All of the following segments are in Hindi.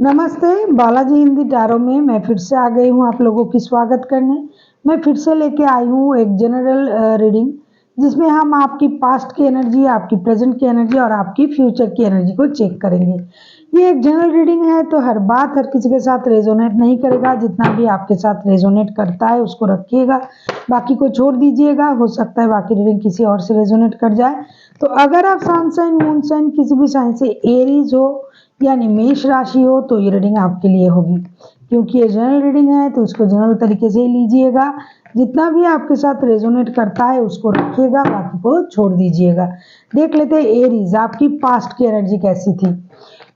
नमस्ते, बालाजी हिंदी टैरो में मैं फिर से आ गई हूँ आप लोगों की स्वागत करने। मैं फिर से लेके आई हूँ एक जनरल रीडिंग, जिसमें हम आपकी पास्ट की एनर्जी, आपकी प्रेजेंट की एनर्जी और आपकी फ्यूचर की एनर्जी को चेक करेंगे। ये एक जनरल रीडिंग है, तो हर बात हर किसी के साथ रेजोनेट नहीं करेगा। जितना भी आपके साथ रेजोनेट करता है उसको रखिएगा, बाकी को छोड़ दीजिएगा। हो सकता है बाकी रीडिंग किसी और से रेजोनेट कर जाए। तो अगर आप सन साइन, मून साइन, किसी भी साइन से एरीज हो यानी मेष राशि हो, तो ये रीडिंग आपके लिए होगी। क्योंकि ये जनरल रीडिंग है तो इसको जनरल तरीके से ही लीजिएगा। जितना भी आपके साथ रेजोनेट करता है उसको रखिएगा, बाकी को छोड़ दीजिएगा। देख लेते हैं एरीज, आपकी पास्ट की एनर्जी कैसी थी।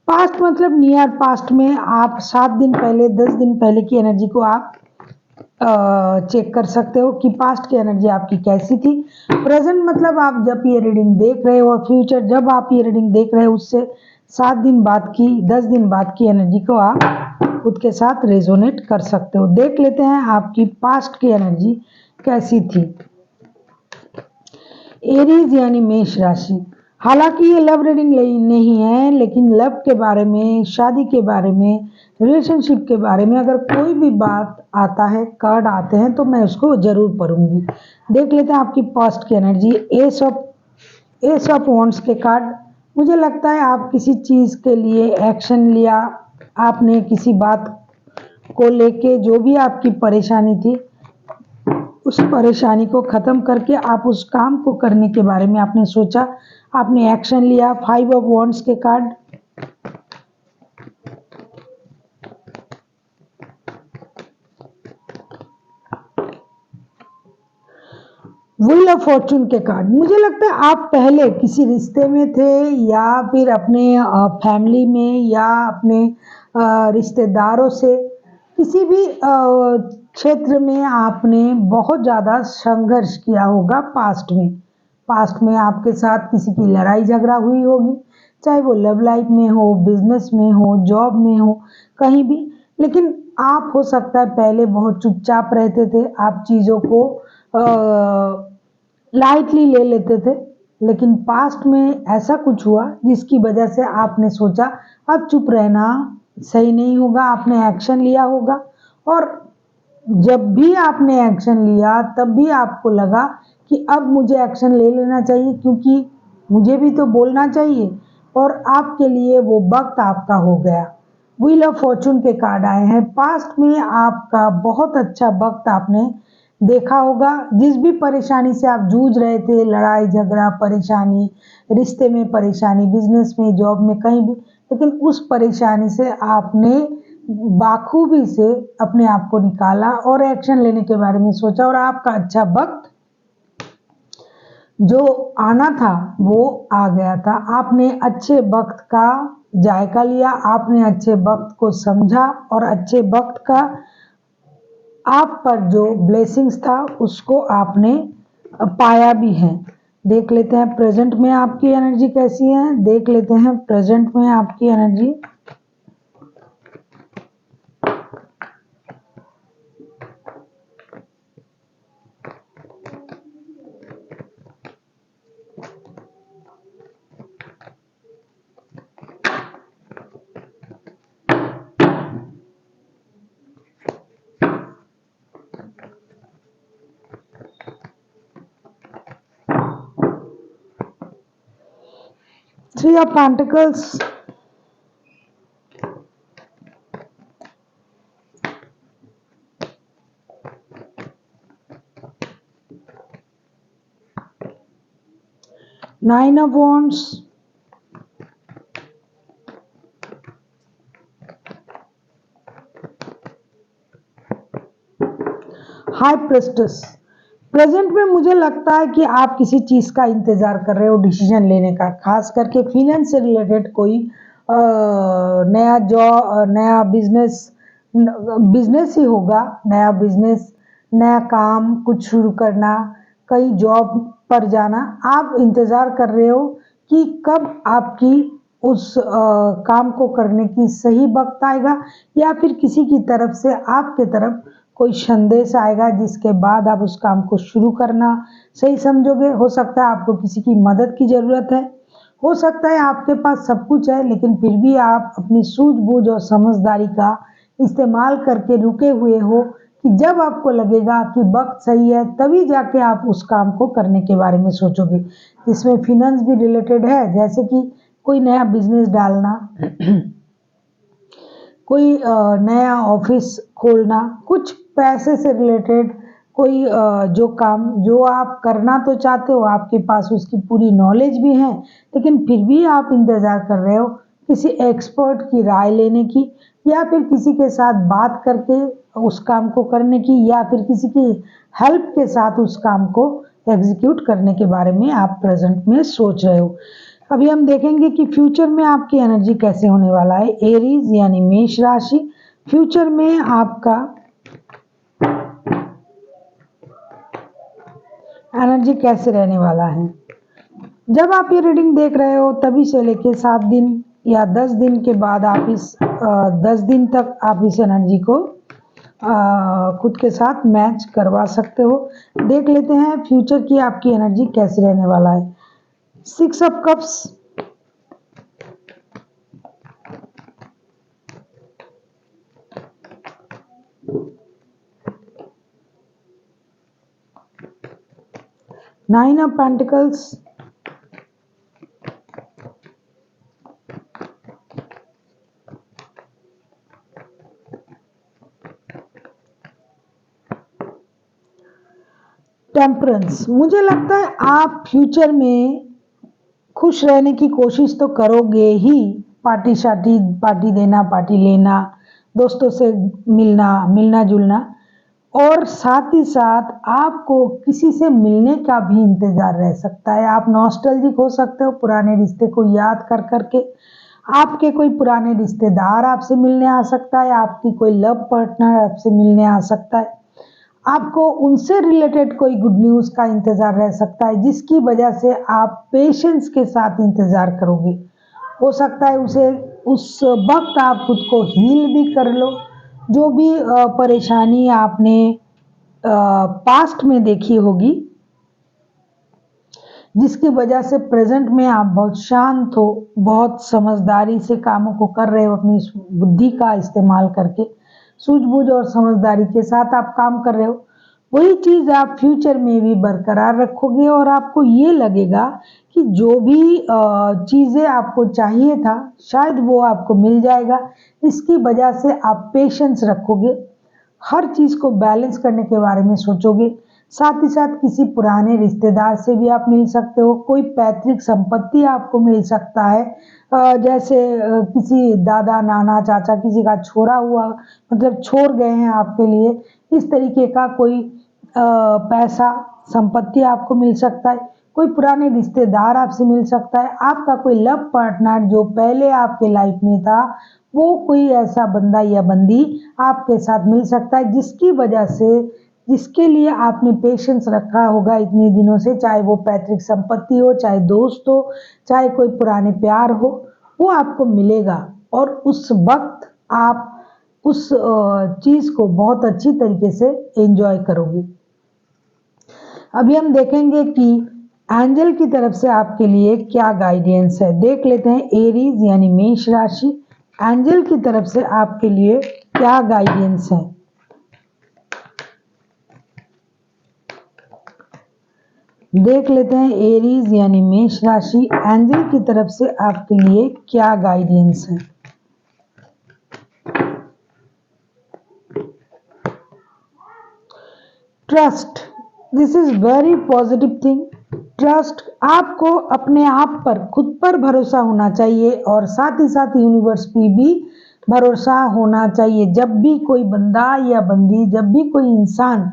पास्ट मतलब नियर पास्ट में आप 7 दिन पहले, 10 दिन पहले की एनर्जी को आप चेक कर सकते हो कि पास्ट की एनर्जी आपकी कैसी थी। प्रेजेंट मतलब आप जब ये रीडिंग देख रहे हो, और फ्यूचर जब आप ये रीडिंग देख रहे हो उससे 7 दिन बाद की, 10 दिन बाद की एनर्जी को आप खुद के साथ रेजोनेट कर सकते हो। देख लेते हैं आपकी पास्ट की एनर्जी कैसी थी। एरीज यानी मेष राशि, हालांकि ये लव रीडिंग नहीं है, लेकिन लव के बारे में, शादी के बारे में, रिलेशनशिप के बारे में अगर कोई भी बात आता है, कार्ड आते हैं, तो मैं उसको जरूर पढ़ूंगी। देख लेते हैं आपकी पास्ट की एनर्जी। एस ऑफ वॉन्ड्स के कार्ड, मुझे लगता है आप किसी चीज़ के लिए एक्शन लिया, आपने किसी बात को लेके जो भी आपकी परेशानी थी उस परेशानी को ख़त्म करके आप उस काम को करने के बारे में आपने सोचा, आपने एक्शन लिया। 5 ऑफ वॉन्ड्स के कार्ड, व्हील ऑफ फॉर्चून के कार्ड, मुझे लगता है आप पहले किसी रिश्ते में थे, या फिर अपने फैमिली में, या अपने रिश्तेदारों से, किसी भी क्षेत्र में आपने बहुत ज़्यादा संघर्ष किया होगा पास्ट में। पास्ट में आपके साथ किसी की लड़ाई झगड़ा हुई होगी, चाहे वो लव लाइफ में हो, बिजनेस में हो, जॉब में हो, कहीं भी। लेकिन आप हो सकता है पहले बहुत चुपचाप रहते थे, आप चीज़ों को लाइटली ले लेते थे, लेकिन पास्ट में ऐसा कुछ हुआ जिसकी वजह से आपने सोचा अब चुप रहना सही नहीं होगा, आपने एक्शन लिया होगा। और जब भी आपने एक्शन लिया तब भी आपको लगा कि अब मुझे एक्शन ले लेना चाहिए, क्योंकि मुझे भी तो बोलना चाहिए, और आपके लिए वो वक्त आपका हो गया। व्हील ऑफ फॉर्चून के कार्ड आए हैं। पास्ट में आपका बहुत अच्छा वक्त आपने देखा होगा। जिस भी परेशानी से आप जूझ रहे थे, लड़ाई झगड़ा, परेशानी, रिश्ते में परेशानी, बिजनेस में, जॉब में, कहीं भी, लेकिन उस परेशानी से आपने बाखूबी से अपने आप को निकाला और एक्शन लेने के बारे में सोचा, और आपका अच्छा वक्त जो आना था वो आ गया था। आपने अच्छे वक्त का जायका लिया, आपने अच्छे वक्त को समझा, और अच्छे वक्त का आप पर जो ब्लेसिंग्स था उसको आपने पाया भी है। देख लेते हैं प्रेजेंट में आपकी एनर्जी कैसी है। देख लेते हैं प्रेजेंट में आपकी energy. Three of Pentacles, Nine of Wands, high प्रेस्टेस। Present में मुझे लगता है कि आप किसी चीज़ का इंतज़ार कर रहे हो, डिसीजन लेने का, खास करके फिनेंस से रिलेटेड कोई नया जॉब, नया बिजनेस ही होगा। नया बिजनेस, नया काम कुछ शुरू करना, कई जॉब पर जाना। आप इंतज़ार कर रहे हो कि कब आपकी उस काम को करने की सही वक्त आएगा, या फिर किसी की तरफ से आपके तरफ कोई संदेश आएगा जिसके बाद आप उस काम को शुरू करना सही समझोगे। हो सकता है आपको किसी की मदद की ज़रूरत है, हो सकता है आपके पास सब कुछ है, लेकिन फिर भी आप अपनी सूझबूझ और समझदारी का इस्तेमाल करके रुके हुए हो कि जब आपको लगेगा कि वक्त सही है तभी जाके आप उस काम को करने के बारे में सोचोगे। इसमें फिनेंस भी रिलेटेड है, जैसे कि कोई नया बिजनेस डालना, कोई नया ऑफिस खोलना, कुछ पैसे से रिलेटेड कोई जो काम जो आप करना तो चाहते हो, आपके पास उसकी पूरी नॉलेज भी है, लेकिन फिर भी आप इंतज़ार कर रहे हो किसी एक्सपर्ट की राय लेने की, या फिर किसी के साथ बात करके उस काम को करने की, या फिर किसी की हेल्प के साथ उस काम को एग्जीक्यूट करने के बारे में आप प्रेजेंट में सोच रहे हो। अभी हम देखेंगे कि फ्यूचर में आपकी एनर्जी कैसे होने वाला है। एरीज यानी मेष राशि, फ्यूचर में आपका एनर्जी कैसे रहने वाला है। जब आप ये रीडिंग देख रहे हो तभी से लेके 7 दिन या 10 दिन के बाद आप 10 दिन तक आप इस एनर्जी को खुद के साथ मैच करवा सकते हो। देख लेते हैं फ्यूचर की आपकी एनर्जी कैसे रहने वाला है। 6 of cups, nine of pentacles, temperance. मुझे लगता है आप फ्यूचर में खुश रहने की कोशिश तो करोगे ही, पार्टी देना, पार्टी लेना, दोस्तों से मिलना, मिलना जुलना, और साथ ही साथ आपको किसी से मिलने का भी इंतजार रह सकता है। आप नॉस्टैल्जिक हो सकते हो पुराने रिश्ते को याद कर करके। आपके कोई पुराने रिश्तेदार आपसे मिलने आ सकता है, आपकी कोई लव पार्टनर आपसे मिलने आ सकता है, आपको उनसे रिलेटेड कोई गुड न्यूज़ का इंतज़ार रह सकता है, जिसकी वजह से आप पेशेंस के साथ इंतज़ार करोगे। हो सकता है उसे उस वक्त आप खुद को हील भी कर लो। जो भी परेशानी आपने पास्ट में देखी होगी, जिसकी वजह से प्रेजेंट में आप बहुत शांत हो, बहुत समझदारी से कामों को कर रहे हो, अपनी बुद्धि का इस्तेमाल करके सूझबूझ और समझदारी के साथ आप काम कर रहे हो, वही चीज़ आप फ्यूचर में भी बरकरार रखोगे और आपको ये लगेगा कि जो भी चीज़ें आपको चाहिए था शायद वो आपको मिल जाएगा। इसकी वजह से आप पेशेंस रखोगे, हर चीज़ को बैलेंस करने के बारे में सोचोगे। साथ ही साथ किसी पुराने रिश्तेदार से भी आप मिल सकते हो, कोई पैतृक संपत्ति आपको मिल सकता है, जैसे किसी दादा नाना चाचा किसी का छोड़ा हुआ, मतलब छोड़ गए हैं आपके लिए, इस तरीके का कोई पैसा संपत्ति आपको मिल सकता है। कोई पुराने रिश्तेदार आपसे मिल सकता है, आपका कोई लव पार्टनर जो पहले आपके लाइफ में था, वो कोई ऐसा बंदा या बंदी आपके साथ मिल सकता है, जिसकी वजह से, जिसके लिए आपने पेशेंस रखा होगा इतने दिनों से, चाहे वो पैतृक संपत्ति हो, चाहे दोस्त हो, चाहे कोई पुराने प्यार हो, वो आपको मिलेगा और उस वक्त आप उस चीज़ को बहुत अच्छी तरीके से एंजॉय करोगे। अभी हम देखेंगे कि एंजल की तरफ से आपके लिए क्या गाइडेंस है। देख लेते हैं एरीज यानी मेष राशि, एंजल की तरफ से आपके लिए क्या गाइडेंस है। देख लेते हैं एरीज यानी मेष राशि, एंजल की तरफ से आपके लिए क्या गाइडेंस है। Trust, this is very positive thing. Trust, आपको अपने आप पर, खुद पर भरोसा होना चाहिए और साथ ही साथ यूनिवर्स पे भी भरोसा होना चाहिए। जब भी कोई बंदा या बंदी, जब भी कोई इंसान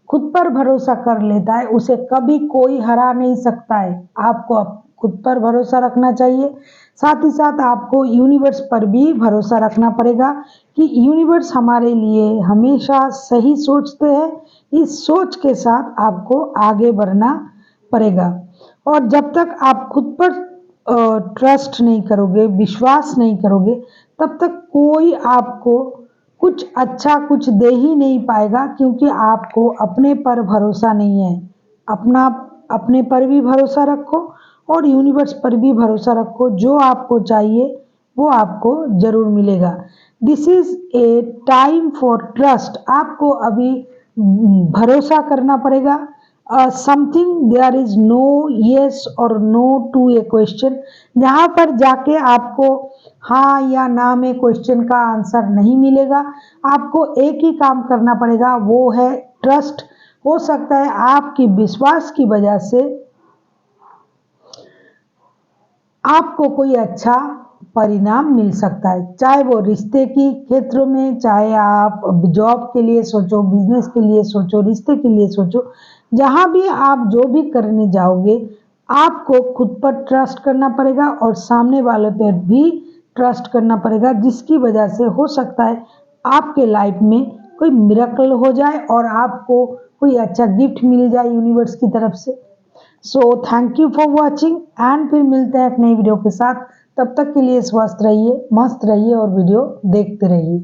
खुद पर भरोसा कर लेता है, उसे कभी कोई हरा नहीं सकता है। आपको खुद पर भरोसा रखना चाहिए, साथ ही साथ आपको यूनिवर्स पर भी भरोसा रखना पड़ेगा कि यूनिवर्स हमारे लिए हमेशा सही सोचते हैं। इस सोच के साथ आपको आगे बढ़ना पड़ेगा और जब तक आप खुद पर ट्रस्ट नहीं करोगे, विश्वास नहीं करोगे, तब तक कोई आपको कुछ अच्छा कुछ दे ही नहीं पाएगा, क्योंकि आपको अपने पर भरोसा नहीं है। अपने पर भी भरोसा रखो और यूनिवर्स पर भी भरोसा रखो, जो आपको चाहिए वो आपको जरूर मिलेगा। This is a time for trust. आपको अभी भरोसा करना पड़ेगा। Something there is no yes और नो टू ए क्वेश्चन। जहां पर जाके आपको हाँ या ना में क्वेश्चन का आंसर नहीं मिलेगा, आपको एक ही काम करना पड़ेगा, वो है ट्रस्ट। हो सकता है आपकी विश्वास की वजह से आपको कोई अच्छा परिणाम मिल सकता है, चाहे वो रिश्ते की क्षेत्रों में, चाहे आप जॉब के लिए सोचो, बिजनेस के लिए सोचो, रिश्ते के लिए सोचो। जहां भी आप जो भी करने जाओगे, आपको खुद पर ट्रस्ट करना पड़ेगा और सामने वाले पर भी ट्रस्ट करना पड़ेगा, जिसकी वजह से हो सकता है आपके लाइफ में कोई मिरेकल हो जाए और आपको कोई अच्छा गिफ्ट मिल जाए यूनिवर्स की तरफ से। So thank you for watching and फिर मिलते हैं एक नई वीडियो के साथ। तब तक के लिए स्वस्थ रहिए, मस्त रहिए और वीडियो देखते रहिए।